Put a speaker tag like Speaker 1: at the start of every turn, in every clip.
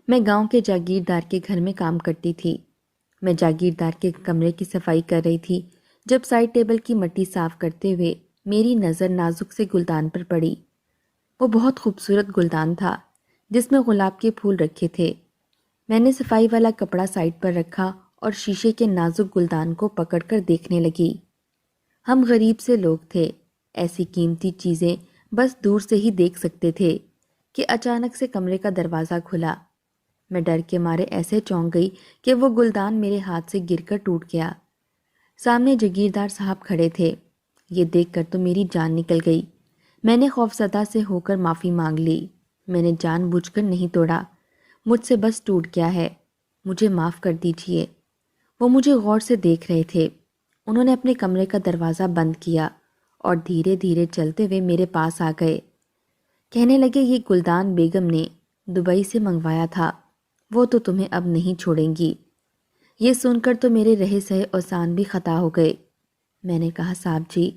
Speaker 1: میں گاؤں کے جاگیردار کے گھر میں کام کرتی تھی۔ میں جاگیردار کے کمرے کی صفائی کر رہی تھی جب سائڈ ٹیبل کی مٹی صاف کرتے ہوئے میری نظر نازک سے گلدان پر پڑی۔ وہ بہت خوبصورت گلدان تھا جس میں گلاب کے پھول رکھے تھے۔ میں نے صفائی والا کپڑا سائڈ پر رکھا اور شیشے کے نازک گلدان کو پکڑ کر دیکھنے لگی۔ ہم غریب سے لوگ تھے، ایسی قیمتی چیزیں بس دور سے ہی دیکھ سکتے تھے کہ اچانک سے کمرے کا دروازہ کھلا۔ میں ڈر کے مارے ایسے چونک گئی کہ وہ گلدان میرے ہاتھ سے گر کر ٹوٹ گیا۔ سامنے جاگیردار صاحب کھڑے تھے۔ یہ دیکھ کر تو میری جان نکل گئی۔ میں نے خوفزدہ سے ہو کر معافی مانگ لی۔ میں نے جان بوجھ کر نہیں توڑا، مجھ سے بس ٹوٹ گیا ہے، مجھے معاف کر دیجیے۔ وہ مجھے غور سے دیکھ رہے تھے۔ انہوں نے اپنے کمرے کا دروازہ بند کیا اور دھیرے دھیرے چلتے ہوئے میرے پاس آ گئے۔ کہنے لگے، یہ گلدان بیگم نے دبئی سے منگوایا تھا، وہ تو تمہیں اب نہیں چھوڑیں گی۔ یہ سن کر تو میرے رہے سہے اوزان بھی خطا ہو گئے۔ میں نے کہا، صاحب جی،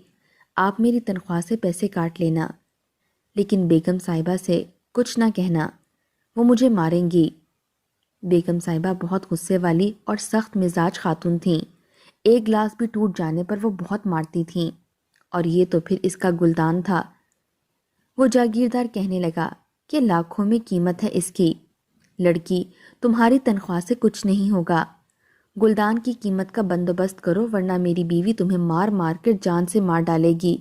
Speaker 1: آپ میری تنخواہ سے پیسے کاٹ لینا، لیکن بیگم صاحبہ سے کچھ نہ کہنا، وہ مجھے ماریں گی۔ بیگم صاحبہ بہت غصے والی اور سخت مزاج خاتون تھیں۔ ایک گلاس بھی ٹوٹ جانے پر وہ بہت مارتی تھیں، اور یہ تو پھر اس کا گلدان تھا۔ وہ جاگیردار کہنے لگا کہ لاکھوں میں قیمت ہے اس کی۔ لڑکی، تمہاری تنخواہ سے کچھ نہیں ہوگا، گلدان کی قیمت کا بندوبست کرو ورنہ میری بیوی تمہیں مار مار کر جان سے مار ڈالے گی۔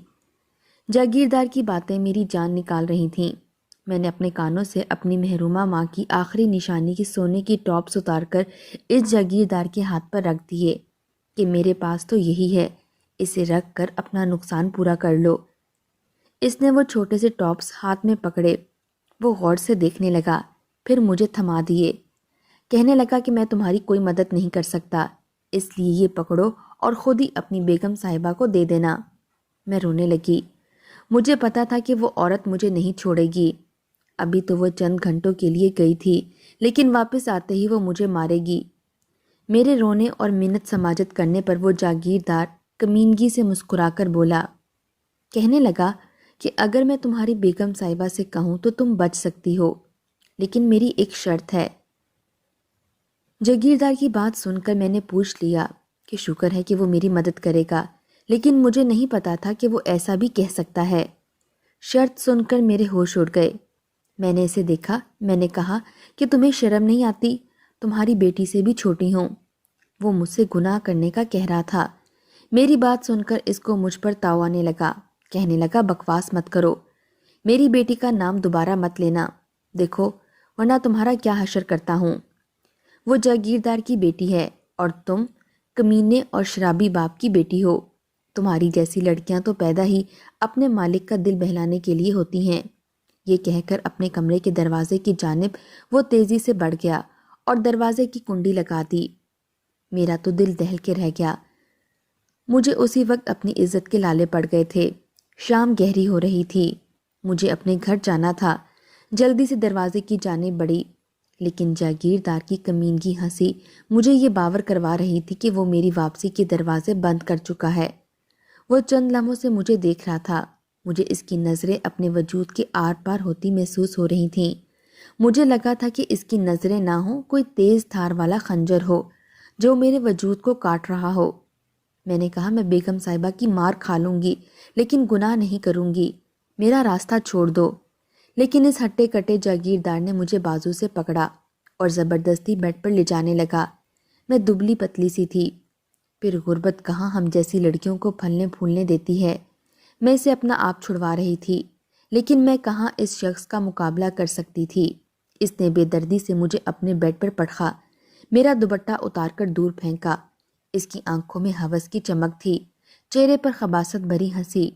Speaker 1: جاگیردار کی باتیں میری جان نکال رہی تھیں۔ میں نے اپنے کانوں سے اپنی محرومہ ماں کی آخری نشانی کی سونے کی ٹاپس اتار کر اس جاگیردار کے ہاتھ پر رکھ دیے کہ میرے پاس تو یہی ہے، اسے رکھ کر اپنا نقصان پورا کر لو۔ اس نے وہ چھوٹے سے ٹاپس ہاتھ میں پکڑے۔ وہ غور سے دیکھنے لگا، پھر مجھے تھما دیے۔ کہنے لگا کہ میں تمہاری کوئی مدد نہیں کر سکتا، اس لیے یہ پکڑو اور خود ہی اپنی بیگم صاحبہ کو دے دینا۔ میں رونے لگی۔ مجھے پتا تھا کہ وہ عورت مجھے نہیں چھوڑے گی۔ ابھی تو وہ چند گھنٹوں کے لیے گئی تھی، لیکن واپس آتے ہی وہ مجھے مارے گی۔ میرے رونے اور منت سماجت کرنے پر وہ جاگیردار کمینگی سے مسکرا کر بولا۔ کہنے لگا کہ اگر میں تمہاری بیگم صاحبہ سے کہوں تو تم بچ سکتی ہو، لیکن میری ایک شرط ہے۔ جاگیردار کی بات سن کر میں نے پوچھ لیا کہ شکر ہے کہ وہ میری مدد کرے گا، لیکن مجھے نہیں پتا تھا کہ وہ ایسا بھی کہہ سکتا ہے۔ شرط سن کر میرے ہوش اڑ گئے۔ میں نے اسے دیکھا۔ میں نے کہا کہ تمہیں شرم نہیں آتی، تمہاری بیٹی سے بھی چھوٹی ہوں۔ وہ مجھ سے گناہ کرنے کا کہہ رہا تھا۔ میری بات سن کر اس کو مجھ پر تاؤ آنے لگا۔ کہنے لگا، بکواس مت کرو، میری بیٹی کا نام دوبارہ مت لینا، دیکھو ورنہ تمہارا کیا حشر کرتا ہوں۔ وہ جاگیردار کی بیٹی ہے اور تم کمینے اور شرابی باپ کی بیٹی ہو۔ تمہاری جیسی لڑکیاں تو پیدا ہی اپنے مالک کا دل بہلانے کے لیے ہوتی ہیں۔ یہ کہہ کر اپنے کمرے کے دروازے کی جانب وہ تیزی سے بڑھ گیا اور دروازے کی کنڈی لگا دی۔ میرا تو دل دہل کے رہ گیا۔ مجھے اسی وقت اپنی عزت کے لالے پڑ گئے تھے۔ شام گہری ہو رہی تھی، مجھے اپنے گھر جانا تھا۔ جلدی سے دروازے کی جانب بڑھی، لیکن جاگیردار کی کمینگی ہنسی مجھے یہ باور کروا رہی تھی کہ وہ میری واپسی کے دروازے بند کر چکا ہے۔ وہ چند لمحوں سے مجھے دیکھ رہا تھا۔ مجھے اس کی نظریں اپنے وجود کے آر پار ہوتی محسوس ہو رہی تھیں۔ مجھے لگا تھا کہ اس کی نظریں نہ ہوں، کوئی تیز دھار والا خنجر ہو جو میرے وجود کو کاٹ رہا ہو۔ میں نے کہا، میں بیگم صاحبہ کی مار کھا لوں گی لیکن گناہ نہیں کروں گی، میرا راستہ چھوڑ دو۔ لیکن اس ہٹے کٹے جاگیردار نے مجھے بازو سے پکڑا اور زبردستی بیڈ پر لے جانے لگا۔ میں دبلی پتلی سی تھی۔ پھر غربت کہاں ہم جیسی لڑکیوں کو پھلنے پھولنے دیتی ہے۔ میں اسے اپنا آپ چھڑوا رہی تھی، لیکن میں کہاں اس شخص کا مقابلہ کر سکتی تھی۔ اس نے بے دردی سے مجھے اپنے بیڈ پر پٹخا، میرا دوپٹہ اتار کر دور پھینکا۔ اس کی آنکھوں میں ہوس کی چمک تھی، چہرے پر خباثت بھری ہنسی۔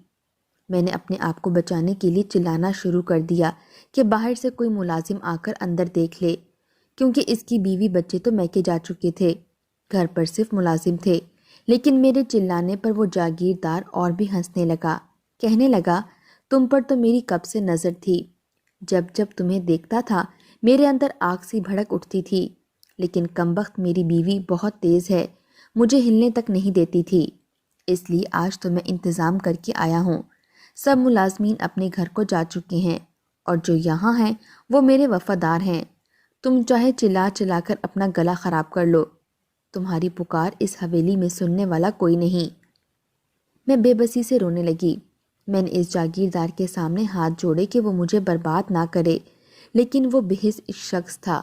Speaker 1: میں نے اپنے آپ کو بچانے کے لیے چلانا شروع کر دیا کہ باہر سے کوئی ملازم آ کر اندر دیکھ لے، کیونکہ اس کی بیوی بچے تو میکے جا چکے تھے، گھر پر صرف ملازم تھے۔ لیکن میرے چلانے پر وہ جاگیردار اور بھی ہنسنے لگا۔ کہنے لگا، تم پر تو میری کب سے نظر تھی، جب جب تمہیں دیکھتا تھا میرے اندر آگ سی بھڑک اٹھتی تھی، لیکن کمبخت میری بیوی بہت تیز ہے، مجھے ہلنے تک نہیں دیتی تھی، اس لیے آج تو میں انتظام کر کے آیا ہوں۔ سب ملازمین اپنے گھر کو جا چکے ہیں اور جو یہاں ہیں وہ میرے وفادار ہیں، تم چاہے چلا چلا کر اپنا گلا خراب کر لو، تمہاری پکار اس حویلی میں سننے والا کوئی نہیں۔ میں بے بسی سے رونے لگی۔ میں نے اس جاگیردار کے سامنے ہاتھ جوڑے کہ وہ مجھے برباد نہ کرے، لیکن وہ بحث شخص تھا۔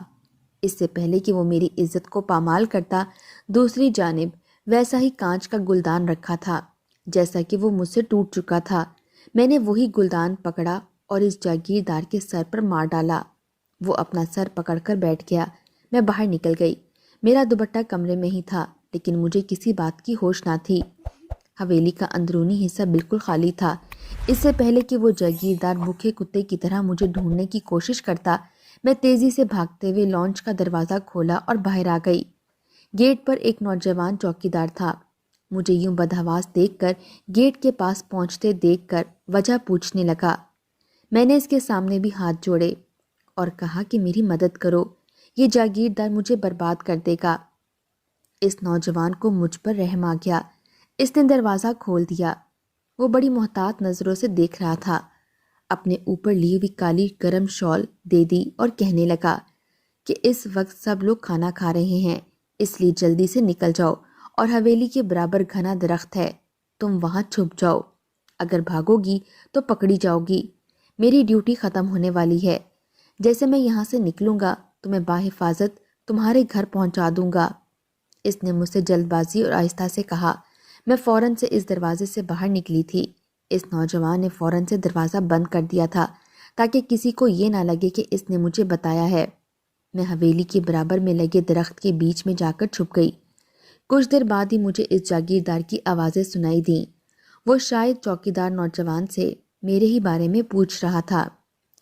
Speaker 1: اس سے پہلے کہ وہ میری عزت کو پامال کرتا، دوسری جانب ویسا ہی کانچ کا گلدان رکھا تھا جیسا کہ وہ مجھ سے ٹوٹ چکا تھا۔ میں نے وہی گلدان پکڑا اور اس جاگیردار کے سر پر مار ڈالا۔ وہ اپنا سر پکڑ کر بیٹھ گیا۔ میں باہر نکل گئی۔ میرا دوپٹہ کمرے میں ہی تھا، لیکن مجھے کسی بات کی ہوش نہ تھی۔ حویلی کا اندرونی حصہ بالکل خالی تھا۔ اس سے پہلے کہ وہ جاگیردار بھوکے کتے کی طرح مجھے ڈھونڈنے کی کوشش کرتا، میں تیزی سے بھاگتے ہوئے لانچ کا دروازہ کھولا اور باہر آ گئی۔ گیٹ پر ایک نوجوان چوکیدار تھا۔ مجھے یوں بدحواس دیکھ کر، گیٹ کے پاس پہنچتے دیکھ کر وجہ پوچھنے لگا۔ میں نے اس کے سامنے بھی ہاتھ جوڑے اور کہا کہ میری مدد کرو، یہ جاگیردار مجھے برباد کر دے گا۔ اس نوجوان کو مجھ پر رحم آ گیا۔ اس نے دروازہ کھول دیا۔ وہ بڑی محتاط نظروں سے دیکھ رہا تھا۔ اپنے اوپر لی ہوئی کالی گرم شال دے دی اور کہنے لگا کہ اس وقت سب لوگ کھانا کھا رہے ہیں، اس لیے جلدی سے نکل جاؤ، اور حویلی کے برابر گھنا درخت ہے، تم وہاں چھپ جاؤ۔ اگر بھاگو گی تو پکڑی جاؤ گی۔ میری ڈیوٹی ختم ہونے والی ہے۔ جیسے میں یہاں سے نکلوں گا تو میں باحفاظت تمہارے گھر پہنچا دوں گا۔ اس نے مجھ سے جلد بازی اور آہستہ سے کہا۔ میں فوراً سے اس دروازے سے باہر نکلی تھی۔ اس نوجوان نے فوراً سے دروازہ بند کر دیا تھا تاکہ کسی کو یہ نہ لگے کہ اس نے مجھے بتایا ہے۔ میں حویلی کے برابر میں لگے درخت کے بیچ میں جا کر چھپ گئی۔ کچھ دیر بعد ہی مجھے اس جاگیردار کی آوازیں سنائی دیں۔ وہ شاید چوکیدار نوجوان سے میرے ہی بارے میں پوچھ رہا تھا،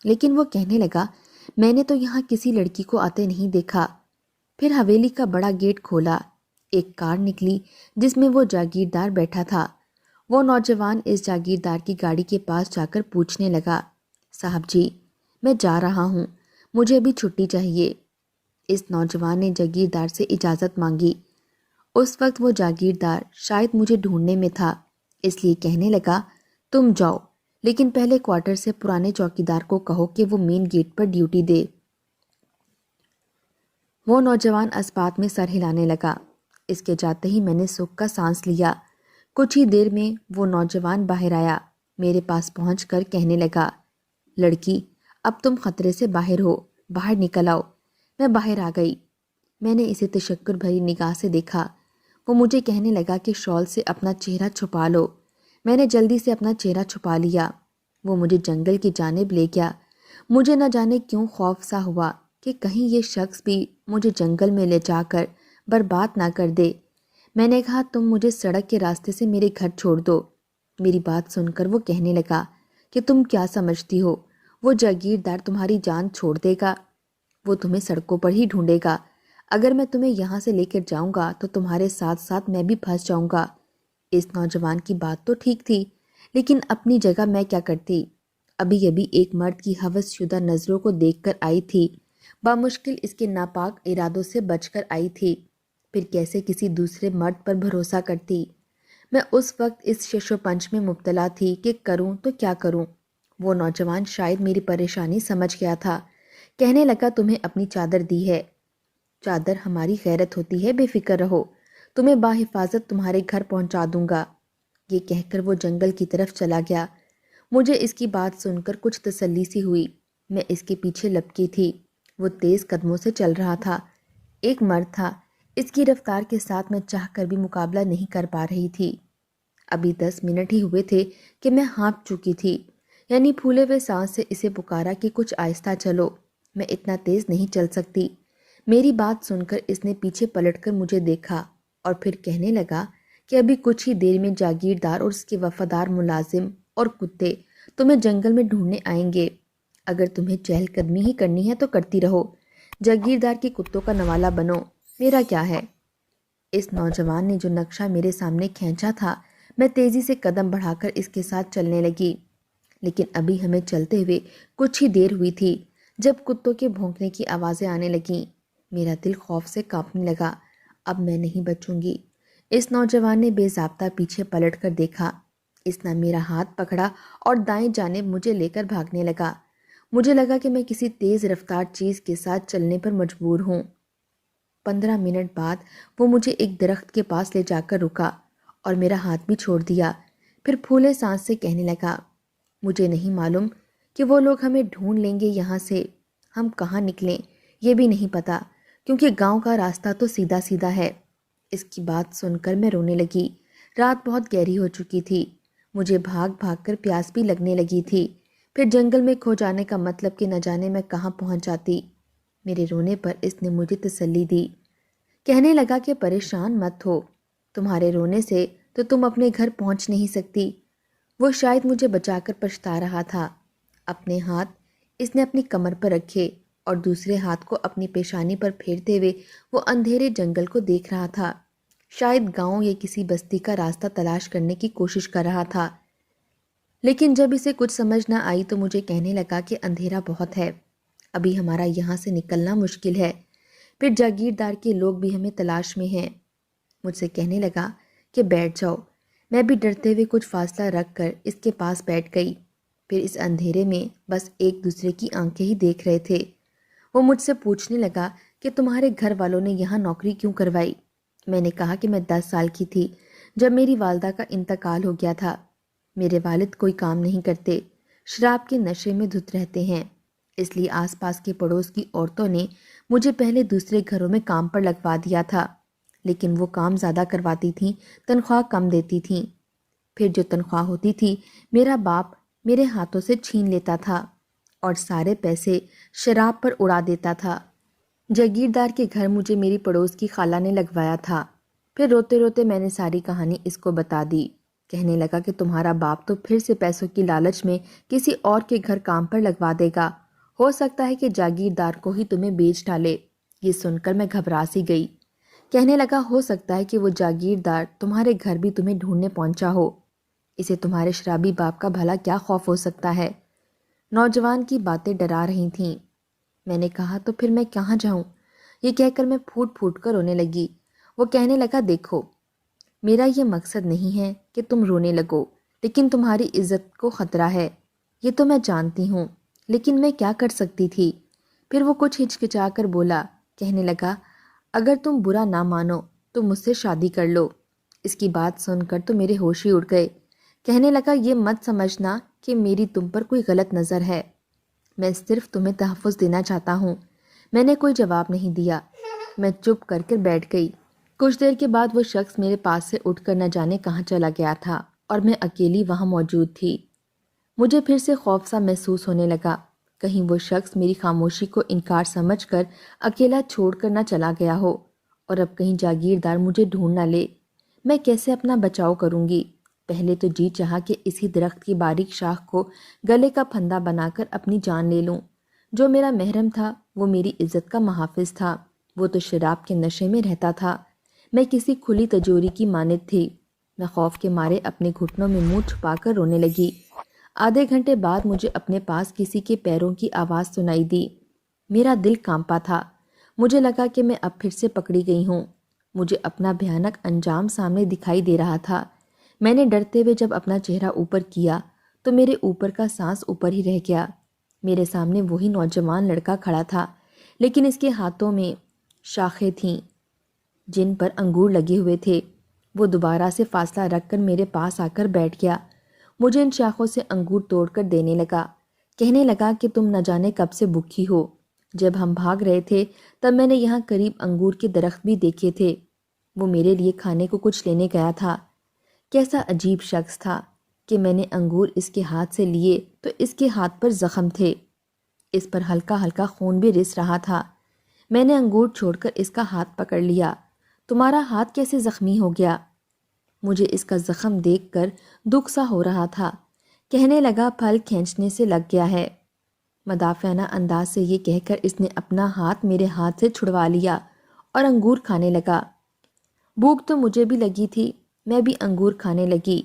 Speaker 1: لیکن وہ کہنے لگا، میں نے تو یہاں کسی لڑکی کو آتے نہیں دیکھا۔ پھر حویلی کا بڑا گیٹ کھولا۔ ایک کار نکلی جس میں وہ جاگیردار بیٹھا تھا۔ وہ نوجوان اس جاگیردار کی گاڑی کے پاس جا کر پوچھنے لگا، صاحب جی، میں جا رہا ہوں، مجھے ابھی چھٹی چاہیے۔ اس نوجوان نے جاگیردار سے اجازت مانگی۔ اس وقت وہ جاگیردار شاید مجھے ڈھونڈنے میں تھا، اس لیے کہنے لگا، تم جاؤ، لیکن پہلے کوارٹر سے پرانے چوکیدار کو کہو کہ وہ مین گیٹ پر ڈیوٹی دے۔ وہ نوجوان اسبات میں سر ہلانے لگا۔ اس کے جاتے ہی میں نے سکھ کا سانس لیا۔ کچھ ہی دیر میں وہ نوجوان باہر آیا۔ میرے پاس پہنچ کر کہنے لگا، لڑکی، اب تم خطرے سے باہر ہو، باہر نکل آؤ۔ میں باہر آ گئی۔ میں نے اسے تشکر بھری نگاہ سے دیکھا۔ وہ مجھے کہنے لگا کہ شال سے اپنا چہرہ چھپا لو۔ میں نے جلدی سے اپنا چہرہ چھپا لیا۔ وہ مجھے جنگل کی جانب لے گیا۔ مجھے نہ جانے کیوں خوف سا ہوا کہ کہیں یہ شخص بھی مجھے جنگل میں لے جا کر برباد نہ کر دے۔ میں نے کہا، تم مجھے سڑک کے راستے سے میرے گھر چھوڑ دو۔ میری بات سن کر وہ کہنے لگا کہ تم کیا سمجھتی ہو، وہ جاگیردار تمہاری جان چھوڑ دے گا؟ وہ تمہیں سڑکوں پر ہی ڈھونڈے گا۔ اگر میں تمہیں یہاں سے لے کر جاؤں گا تو تمہارے ساتھ ساتھ میں بھی پھنس جاؤں گا۔ اس نوجوان کی بات تو ٹھیک تھی، لیکن اپنی جگہ میں کیا کرتی؟ ابھی ابھی ایک مرد کی ہوس شدہ نظروں کو دیکھ کر آئی تھی، بامشکل اس کے ناپاک ارادوں سے بچ کر آئی تھی، پھر کیسے کسی دوسرے مرد پر بھروسہ کرتی؟ میں اس وقت اس شش و پنج میں مبتلا تھی کہ کروں تو کیا کروں۔ وہ نوجوان شاید میری پریشانی سمجھ گیا تھا۔ کہنے لگا، تمہیں اپنی چادر دی ہے، چادر ہماری غیرت ہوتی ہے، بے فکر رہو، تمہیں باحفاظت تمہارے گھر پہنچا دوں گا۔ یہ کہہ کر وہ جنگل کی طرف چلا گیا۔ مجھے اس کی بات سن کر کچھ تسلی سی ہوئی۔ میں اس کے پیچھے لپکی تھی۔ وہ تیز قدموں سے چل رہا تھا۔ ایک مرد تھا۔ اس کی رفتار کے ساتھ میں چاہ کر بھی مقابلہ نہیں کر پا رہی تھی۔ ابھی 10 منٹ ہی ہوئے تھے کہ میں ہانپ چکی تھی، یعنی پھولے ہوئے سانس سے اسے پکارا کہ کچھ آہستہ چلو، میں اتنا تیز نہیں چل سکتی۔ میری بات سن کر اس نے پیچھے پلٹ کر مجھے دیکھا اور پھر کہنے لگا کہ ابھی کچھ ہی دیر میں جاگیردار اور اس کے وفادار ملازم اور کتے تمہیں جنگل میں ڈھونڈنے آئیں گے۔ اگر تمہیں چہل قدمی ہی کرنی ہے تو کرتی رہو، جاگیردار کے کتوں کا نوالا بنو، میرا کیا ہے۔ اس نوجوان نے جو نقشہ میرے سامنے کھینچا تھا، میں تیزی سے قدم بڑھا کر اس کے ساتھ چلنے لگی، لیکن ابھی ہمیں چلتے ہوئے کچھ ہی دیر ہوئی تھی جب کتوں کے بھونکنے کی آوازیں آنے لگیں۔ میرا دل خوف سے کانپنے لگا۔ اب میں نہیں بچوں گی۔ اس نوجوان نے بے ضابطہ پیچھے پلٹ کر دیکھا۔ اس نے میرا ہاتھ پکڑا اور دائیں جانب مجھے لے کر بھاگنے لگا۔ مجھے لگا کہ میں کسی تیز رفتار چیز کے ساتھ چلنے پر مجبور ہوں۔ 15 منٹ بعد وہ مجھے ایک درخت کے پاس لے جا کر رکا اور میرا ہاتھ بھی چھوڑ دیا۔ پھر پھولے سانس سے کہنے لگا، مجھے نہیں معلوم کہ وہ لوگ ہمیں ڈھونڈ لیں گے یہاں سے، ہم کہاں نکلیں یہ بھی نہیں پتا، کیونکہ گاؤں کا راستہ تو سیدھا سیدھا ہے۔ اس کی بات سن کر میں رونے لگی۔ رات بہت گہری ہو چکی تھی، مجھے بھاگ بھاگ کر پیاس بھی لگنے لگی تھی۔ پھر جنگل میں کھو جانے کا مطلب کہ نہ جانے میں کہاں پہنچ جاتی۔ میرے رونے پر اس نے مجھے تسلی دی۔ کہنے لگا کہ پریشان مت ہو، تمہارے رونے سے تو تم اپنے گھر پہنچ نہیں سکتی۔ وہ شاید مجھے بچا کر پچھتا رہا تھا۔ اپنے ہاتھ اس نے اپنی کمر پر رکھے اور دوسرے ہاتھ کو اپنی پیشانی پر پھیرتے ہوئے وہ اندھیرے جنگل کو دیکھ رہا تھا۔ شاید گاؤں یا کسی بستی کا راستہ تلاش کرنے کی کوشش کر رہا تھا۔ لیکن جب اسے کچھ سمجھ نہ آئی تو مجھے کہنے لگا کہ اندھیرا بہت ہے، ابھی ہمارا یہاں سے نکلنا مشکل ہے، پھر جاگیردار کے لوگ بھی ہمیں تلاش میں ہیں۔ مجھ سے کہنے لگا کہ بیٹھ جاؤ۔ میں بھی ڈرتے ہوئے کچھ فاصلہ رکھ کر اس کے پاس بیٹھ گئی۔ پھر اس اندھیرے میں بس ایک دوسرے کی آنکھیں ہی دیکھ رہے تھے۔ وہ مجھ سے پوچھنے لگا کہ تمہارے گھر والوں نے یہاں نوکری کیوں کروائی؟ میں نے کہا کہ میں 10 سال کی تھی جب میری والدہ کا انتقال ہو گیا تھا۔ میرے والد کوئی کام نہیں کرتے، شراب کے نشے میں دھت رہتے ہیں، اس لیے آس پاس کے پڑوس کی عورتوں نے مجھے پہلے دوسرے گھروں میں کام پر لگوا دیا تھا، لیکن وہ کام زیادہ کرواتی تھیں، تنخواہ کم دیتی تھیں۔ پھر جو تنخواہ ہوتی تھی میرا باپ میرے ہاتھوں سے چھین لیتا تھا اور سارے پیسے شراب پر اڑا دیتا تھا۔ جاگیردار کے گھر مجھے میری پڑوس کی خالہ نے لگوایا تھا۔ پھر روتے روتے میں نے ساری کہانی اس کو بتا دی۔ کہنے لگا کہ تمہارا باپ تو پھر سے پیسوں کی لالچ میں کسی اور کے گھر کام پر لگوا دے گا، ہو سکتا ہے کہ جاگیردار کو ہی تمہیں بیچ ڈالے۔ یہ سن کر میں گھبرا سی گئی۔ کہنے لگا ہو سکتا ہے کہ وہ جاگیردار تمہارے گھر بھی تمہیں ڈھونڈنے پہنچا ہو، اسے تمہارے شرابی باپ کا بھلا کیا خوف ہو سکتا ہے۔ نوجوان کی باتیں ڈرا رہی تھیں۔ میں نے کہا تو پھر میں کہاں جاؤں؟ یہ کہہ کر میں پھوٹ پھوٹ کر رونے لگی۔ وہ کہنے لگا دیکھو، میرا یہ مقصد نہیں ہے کہ تم رونے لگو، لیکن تمہاری عزت کو خطرہ ہے، یہ تو میں جانتی ہوں، لیکن میں کیا کر سکتی تھی؟ پھر وہ کچھ ہچکچا کر بولا، کہنے لگا اگر تم برا نہ مانو تو مجھ سے شادی کر لو۔ اس کی بات سن کر تو میرے ہوش ہی اڑ گئے۔ کہنے لگا یہ مت سمجھنا کہ میری تم پر کوئی غلط نظر ہے، میں صرف تمہیں تحفظ دینا چاہتا ہوں۔ میں نے کوئی جواب نہیں دیا، میں چپ کر کے بیٹھ گئی۔ کچھ دیر کے بعد وہ شخص میرے پاس سے اٹھ کر نہ جانے کہاں چلا گیا تھا اور میں اکیلی وہاں موجود تھی۔ مجھے پھر سے خوف سا محسوس ہونے لگا، کہیں وہ شخص میری خاموشی کو انکار سمجھ کر اکیلا چھوڑ کر نہ چلا گیا ہو اور اب کہیں جاگیردار مجھے ڈھونڈ نہ لے۔ میں کیسے اپنا بچاؤ کروں گی؟ پہلے تو جی چاہا کہ اسی درخت کی باریک شاخ کو گلے کا پھندا بنا کر اپنی جان لے لوں۔ جو میرا محرم تھا وہ میری عزت کا محافظ تھا، وہ تو شراب کے نشے میں رہتا تھا، میں کسی کھلی تجوری کی مانند تھی۔ میں خوف کے مارے اپنے گھٹنوں میں منہ چھپا کر رونے لگی۔ آدھے گھنٹے بعد مجھے اپنے پاس کسی کے پیروں کی آواز سنائی دی۔ میرا دل کانپا تھا، مجھے لگا کہ میں اب پھر سے پکڑی گئی ہوں۔ مجھے اپنا بھیانک انجام سامنے دکھائی دے رہا تھا۔ میں نے ڈرتے ہوئے جب اپنا چہرہ اوپر کیا تو میرے اوپر کا سانس اوپر ہی رہ گیا۔ میرے سامنے وہی نوجوان لڑکا کھڑا تھا، لیکن اس کے ہاتھوں میں شاخیں تھیں جن پر انگور لگے ہوئے تھے۔ وہ دوبارہ سے فاصلہ رکھ کر میرے پاس آ کر بیٹھ گیا، مجھے ان شاخوں سے انگور توڑ کر دینے لگا۔ کہنے لگا کہ تم نہ جانے کب سے بھوکی ہو، جب ہم بھاگ رہے تھے تب میں نے یہاں قریب انگور کے درخت بھی دیکھے تھے، وہ میرے لیے کھانے کو کچھ لینے گیا تھا۔ کیسا عجیب شخص تھا کہ میں نے انگور اس کے ہاتھ سے لیے تو اس کے ہاتھ پر زخم تھے، اس پر ہلکا ہلکا خون بھی رس رہا تھا۔ میں نے انگور چھوڑ کر اس کا ہاتھ پکڑ لیا۔ تمہارا ہاتھ کیسے زخمی ہو گیا؟ مجھے اس کا زخم دیکھ کر دکھ سا ہو رہا تھا۔ کہنے لگا پھل کھینچنے سے لگ گیا ہے۔ مدافعانہ انداز سے یہ کہہ کر اس نے اپنا ہاتھ میرے ہاتھ سے چھڑوا لیا اور انگور کھانے لگا۔ بھوک تو مجھے بھی لگی تھی، میں بھی انگور کھانے لگی۔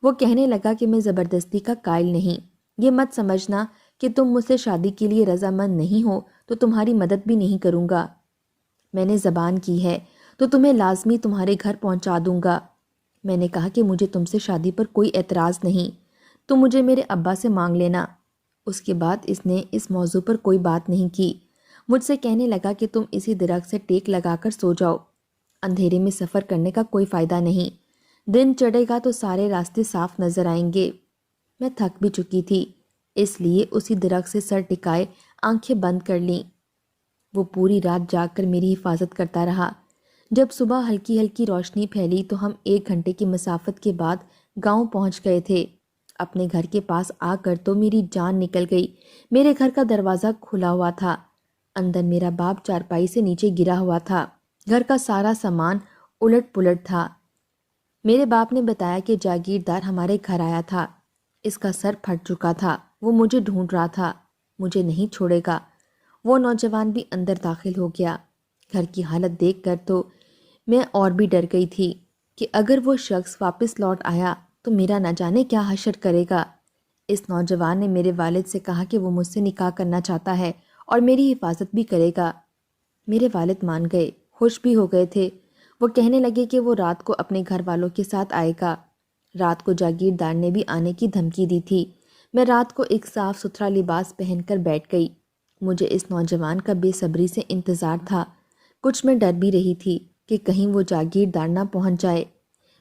Speaker 1: وہ کہنے لگا کہ میں زبردستی کا قائل نہیں، یہ مت سمجھنا کہ تم مجھ سے شادی کے لیے رضامند نہیں ہو تو تمہاری مدد بھی نہیں کروں گا۔ میں نے زبان کی ہے تو تمہیں لازمی تمہارے گھر پہنچا دوں گا۔ میں نے کہا کہ مجھے تم سے شادی پر کوئی اعتراض نہیں، تم مجھے میرے ابا سے مانگ لینا، اس کے بعد اس نے اس موضوع پر کوئی بات نہیں کی۔ مجھ سے کہنے لگا کہ تم اسی درخت سے ٹیک لگا کر سو جاؤ، اندھیرے میں سفر کرنے کا کوئی فائدہ نہیں، دن چڑھے گا تو سارے راستے صاف نظر آئیں گے۔ میں تھک بھی چکی تھی، اس لیے اسی درخت سے سر ٹکائے آنکھیں بند کر لیں۔ وہ پوری رات جاگ کر میری حفاظت کرتا رہا۔ جب صبح ہلکی ہلکی روشنی پھیلی تو ہم 1 گھنٹے کی مسافت کے بعد گاؤں پہنچ گئے تھے۔ اپنے گھر کے پاس آ کر تو میری جان نکل گئی۔ میرے گھر کا دروازہ کھلا ہوا تھا، اندر میرا باپ چارپائی سے نیچے گرا ہوا تھا، گھر کا سارا سامان الٹ پلٹ تھا۔ میرے باپ نے بتایا کہ جاگیردار ہمارے گھر آیا تھا، اس کا سر پھٹ چکا تھا، وہ مجھے ڈھونڈ رہا تھا، مجھے نہیں چھوڑے گا۔ وہ نوجوان بھی اندر داخل ہو گیا۔ گھر کی حالت دیکھ کر تو میں اور بھی ڈر گئی تھی کہ اگر وہ شخص واپس لوٹ آیا تو میرا نہ جانے کیا حشر کرے گا۔ اس نوجوان نے میرے والد سے کہا کہ وہ مجھ سے نکاح کرنا چاہتا ہے اور میری حفاظت بھی کرے گا۔ میرے والد مان گئے، خوش بھی ہو گئے تھے۔ وہ کہنے لگے کہ وہ رات کو اپنے گھر والوں کے ساتھ آئے گا۔ رات کو جاگیردار نے بھی آنے کی دھمکی دی تھی۔ میں رات کو ایک صاف ستھرا لباس پہن کر بیٹھ گئی۔ مجھے اس نوجوان کا بے صبری سے انتظار تھا۔ کچھ میں ڈر بھی رہی تھی کہ کہیں وہ جاگیردار نہ پہنچ جائے۔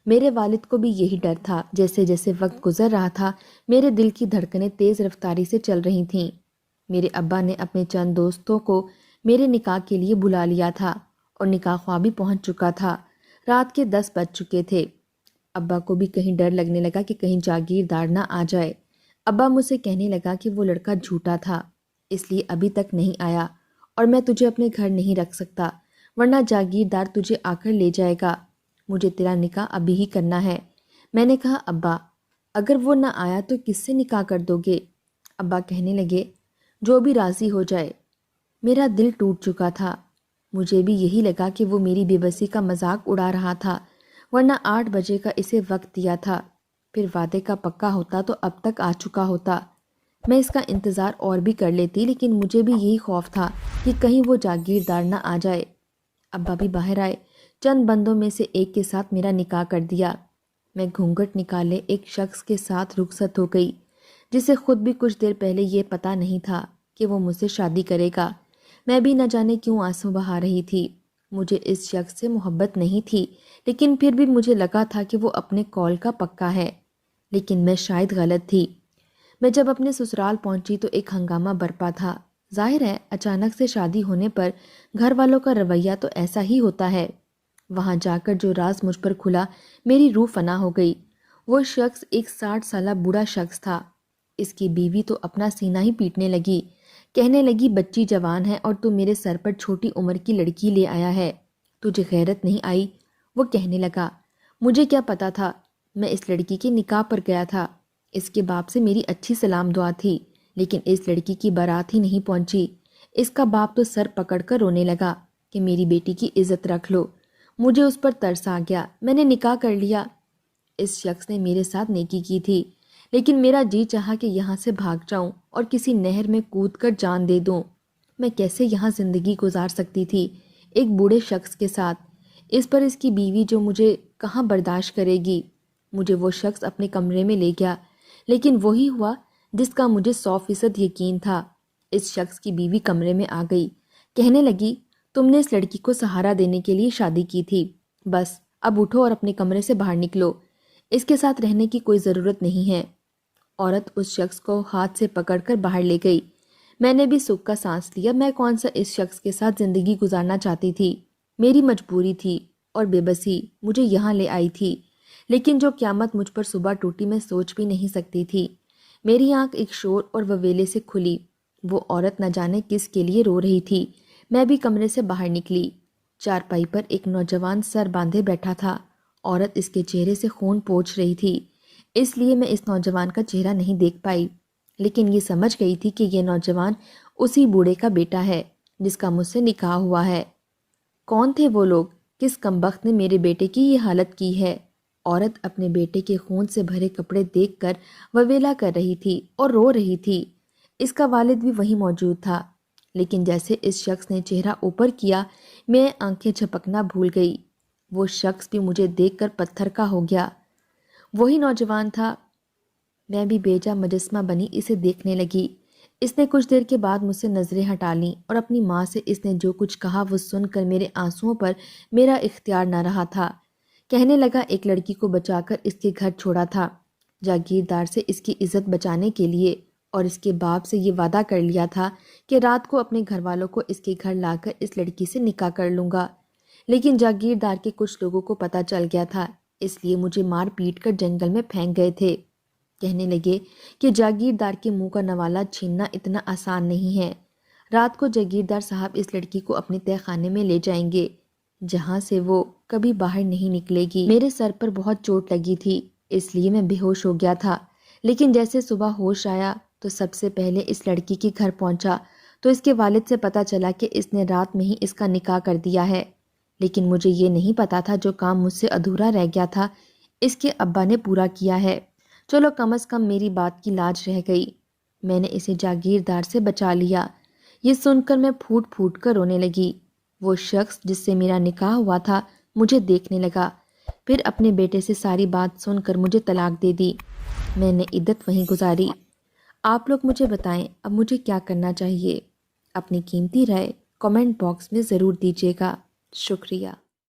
Speaker 1: میرے والد کو بھی یہی ڈر تھا۔ جیسے جیسے وقت گزر رہا تھا میرے دل کی دھڑکنیں تیز رفتاری سے چل رہی تھیں۔ میرے ابا نے اپنے چند دوستوں کو میرے نکاح کے لیے بلا لیا تھا اور نکاح خواہ بھی پہنچ چکا تھا۔ رات کے 10 بج چکے تھے۔ ابا کو بھی کہیں ڈر لگنے لگا کہ کہیں جاگیردار نہ آ جائے۔ ابا مجھ سے کہنے لگا کہ وہ لڑکا جھوٹا تھا، اس لیے ابھی تک نہیں آیا اور میں تجھے اپنے گھر نہیں رکھ سکتا، ورنہ جاگیردار تجھے آ کر لے جائے گا۔ مجھے تیرا نکاح ابھی ہی کرنا ہے۔ میں نے کہا ابا اگر وہ نہ آیا تو کس سے نکاح کر دو گے؟ ابا کہنے لگے جو بھی راضی ہو جائے۔ میرا دل ٹوٹ چکا تھا۔ مجھے بھی یہی لگا کہ وہ میری بے بسی کا مذاق اڑا رہا تھا، ورنہ 8 بجے کا اسے وقت دیا تھا، پھر وعدے کا پکا ہوتا تو اب تک آ چکا ہوتا۔ میں اس کا انتظار اور بھی کر لیتی، لیکن مجھے بھی یہی خوف تھا کہ کہیں وہ جاگیردار نہ آ جائے۔ ابا بھی باہر آئے، چند بندوں میں سے ایک کے ساتھ میرا نکاح کر دیا۔ میں گھونگھٹ نکالے ایک شخص کے ساتھ رخصت ہو گئی، جسے خود بھی کچھ دیر پہلے یہ پتہ نہیں تھا کہ وہ مجھ سے شادی کرے گا۔ میں بھی نہ جانے کیوں آنسو بہا رہی تھی۔ مجھے اس شخص سے محبت نہیں تھی، لیکن پھر بھی مجھے لگا تھا کہ وہ اپنے قول کا پکا ہے، لیکن میں شاید غلط تھی۔ میں جب اپنے سسرال پہنچی تو ایک ہنگامہ برپا تھا۔ ظاہر ہے اچانک سے شادی ہونے پر گھر والوں کا رویہ تو ایسا ہی ہوتا ہے۔ وہاں جا کر جو راز مجھ پر کھلا میری روح فنا ہو گئی۔ وہ شخص ایک 60 سالہ بوڑھا شخص تھا۔ اس کی بیوی تو اپنا سینہ ہی پیٹنے لگی، کہنے لگی بچی جوان ہے اور تو میرے سر پر چھوٹی عمر کی لڑکی لے آیا ہے، تجھے غیرت نہیں آئی؟ وہ کہنے لگا مجھے کیا پتا تھا، میں اس لڑکی کے نکاح پر گیا تھا، اس کے باپ سے میری اچھی سلام دعا تھی، لیکن اس لڑکی کی بارات ہی نہیں پہنچی۔ اس کا باپ تو سر پکڑ کر رونے لگا کہ میری بیٹی کی عزت رکھ لو۔ مجھے اس پر ترس آ گیا، میں نے نکاح کر لیا۔ اس شخص نے میرے ساتھ نیکی کی تھی، لیکن میرا جی چاہا کہ یہاں سے بھاگ جاؤں اور کسی نہر میں کود کر جان دے دوں۔ میں کیسے یہاں زندگی گزار سکتی تھی ایک بوڑھے شخص کے ساتھ؟ اس پر اس کی بیوی جو مجھے کہاں برداشت کرے گی؟ مجھے وہ شخص اپنے کمرے میں لے گیا، لیکن وہی ہوا جس کا مجھے 100% یقین تھا۔ اس شخص کی بیوی کمرے میں آ گئی، کہنے لگی تم نے اس لڑکی کو سہارا دینے کے لیے شادی کی تھی، بس اب اٹھو اور اپنے کمرے سے باہر نکلو، اس کے ساتھ رہنے کی کوئی ضرورت نہیں ہے۔ عورت اس شخص کو ہاتھ سے پکڑ کر باہر لے گئی۔ میں نے بھی سکھ کا سانس لیا۔ میں کون سا اس شخص کے ساتھ زندگی گزارنا چاہتی تھی؟ میری مجبوری تھی اور بے بسی مجھے یہاں لے آئی تھی، لیکن جو قیامت مجھ پر صبح ٹوٹی میں سوچ بھی نہیں سکتی تھی۔ میری آنکھ ایک شور اور وویلے سے کھلی۔ وہ عورت نہ جانے کس کے لیے رو رہی تھی۔ میں بھی کمرے سے باہر نکلی۔ چارپائی پر ایک نوجوان سر باندھے بیٹھا تھا۔ عورت اس کے چہرے سے خون پوچھ رہی تھی، اس لیے میں اس نوجوان کا چہرہ نہیں دیکھ پائی، لیکن یہ سمجھ گئی تھی کہ یہ نوجوان اسی بوڑھے کا بیٹا ہے جس کا مجھ سے نکاح ہوا ہے۔ کون تھے وہ لوگ؟ کس کمبخت نے میرے بیٹے کی یہ حالت کی ہے؟ عورت اپنے بیٹے کے خون سے بھرے کپڑے دیکھ کر وویلا کر رہی تھی اور رو رہی تھی۔ اس کا والد بھی وہیں موجود تھا، لیکن جیسے اس شخص نے چہرہ اوپر کیا میں آنکھیں جھپکنا بھول گئی۔ وہ شخص بھی مجھے دیکھ کر پتھر کا ہو گیا۔ وہی نوجوان تھا۔ میں بھی بیجا مجسمہ بنی اسے دیکھنے لگی۔ اس نے کچھ دیر کے بعد مجھ سے نظریں ہٹا لیں اور اپنی ماں سے اس نے جو کچھ کہا وہ سن کر میرے آنسوؤں پر میرا اختیار نہ رہا تھا۔ کہنے لگا ایک لڑکی کو بچا کر اس کے گھر چھوڑا تھا، جاگیردار سے اس کی عزت بچانے کے لیے، اور اس کے باپ سے یہ وعدہ کر لیا تھا کہ رات کو اپنے گھر والوں کو اس کے گھر لا کر اس لڑکی سے نکاح کر لوں گا۔ لیکن جاگیردار کے کچھ لوگوں کو پتہ چل گیا تھا، اس لیے مجھے مار پیٹ کر جنگل میں پھینک گئے تھے۔ کہنے لگے کہ جاگیردار کے منہ کا نوالا چھیننا اتنا آسان نہیں ہے۔ رات کو جاگیردار صاحب اس لڑکی کو اپنے تہہ خانے میں لے جائیں گے، جہاں سے وہ کبھی باہر نہیں نکلے گی۔ میرے سر پر بہت چوٹ لگی تھی، اس لیے میں بے ہوش ہو گیا تھا، لیکن جیسے صبح ہوش آیا تو سب سے پہلے اس لڑکی کے گھر پہنچا تو اس کے والد سے پتہ چلا کہ اس نے رات میں ہی اس کا نکاح کر دیا ہے۔ لیکن مجھے یہ نہیں پتا تھا جو کام مجھ سے ادھورا رہ گیا تھا اس کے ابا نے پورا کیا ہے۔ چلو کم از کم میری بات کی لاج رہ گئی، میں نے اسے جاگیردار سے بچا لیا۔ یہ سن کر میں پھوٹ پھوٹ کر رونے لگی۔ وہ شخص جس سے میرا نکاح ہوا تھا مجھے دیکھنے لگا، پھر اپنے بیٹے سے ساری بات سن کر مجھے طلاق دے دی۔ میں نے عدت وہیں گزاری۔ آپ لوگ مجھے بتائیں اب مجھے کیا کرنا چاہیے؟ اپنی قیمتی رائے کامنٹ باکس میں ضرور دیجیے گا۔ شکریہ۔